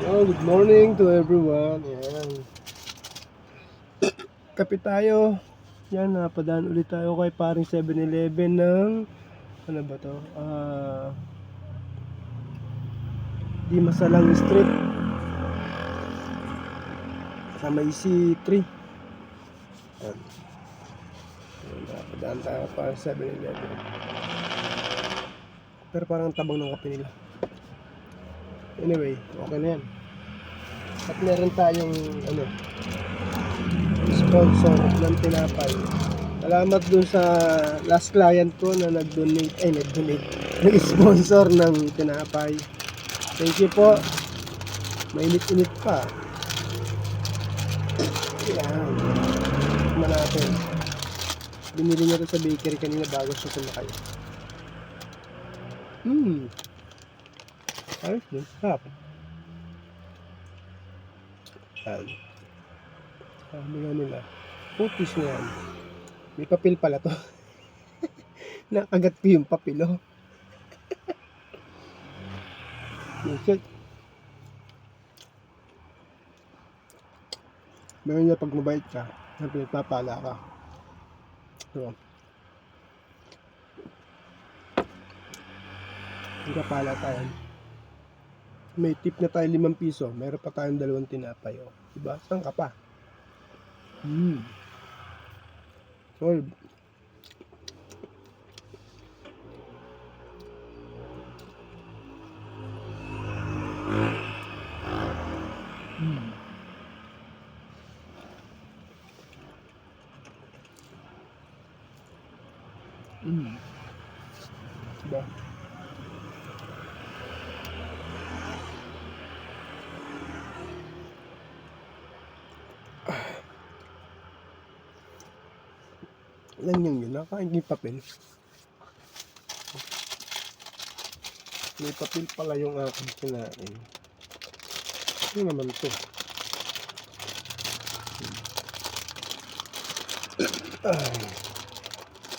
Oh, good morning to everyone. Ayan. Kape tayo. Yan, napadaan ulit tayo kay paring 7-Eleven ng ano ba to? Di Masalang Street. Sa may C3. Ayan. Napadaan tayo para 7-Eleven. Pero parang tabang ng kape nila. Anyway, okay na yan. At meron tayong sponsor ng tinapay. Salamat dun sa last client ko na nag-donate, nag-sponsor ng tinapay. Thank you po. Mainit-init pa. Yan. Tikman natin. Binili niya ito sa bakery kanina bago siya sumakay. Ayos din. Sarap. Yan. Sabi nga nila. Putis na yan. May papel pala to. Nakagat ko yung papel, oh. Check. Meron niya pag mabait ka, pinagpapala ka. So, nagpapala tayo. May tip na tayo 5 piso. Meron pa tayong 2 tinapay, oh. Diba? Saan ka pa? Solve. Diba? Yan yun. Nakain yung papel. May papel pala yung aking kinain. Ano naman ito?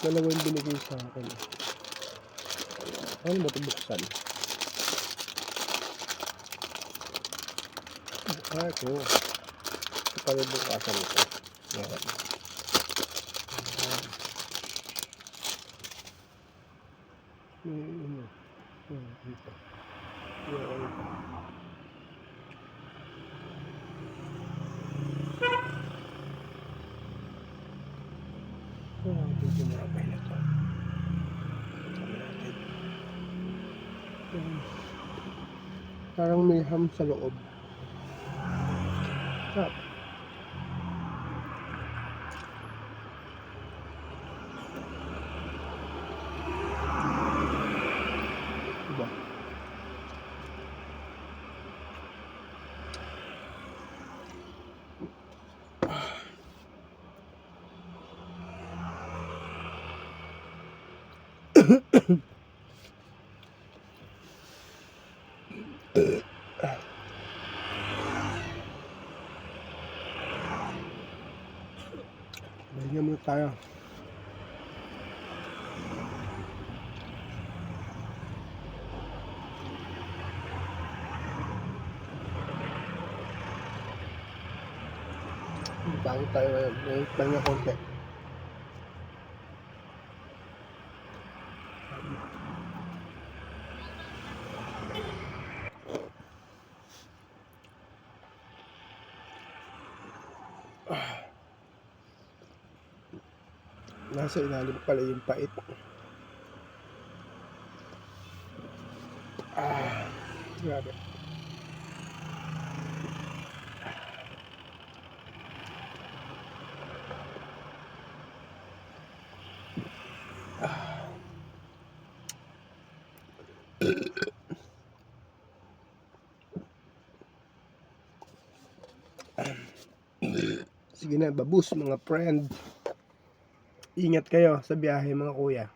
Dalawa yung binigay sa akin. Ano ba ito buksan? Ito. Ito pala bukasan ito. Yan. Dito. Dito na abay na ito. Parang may ham sa loob. Sarap. Diba? Bigyan muna tayo. Bago tayo ngayon. May pahinga konti. Nasa ilalim pala yung pait. Grabe. Sige na, babus mga friend. Ingat kayo sa biyahe mga kuya.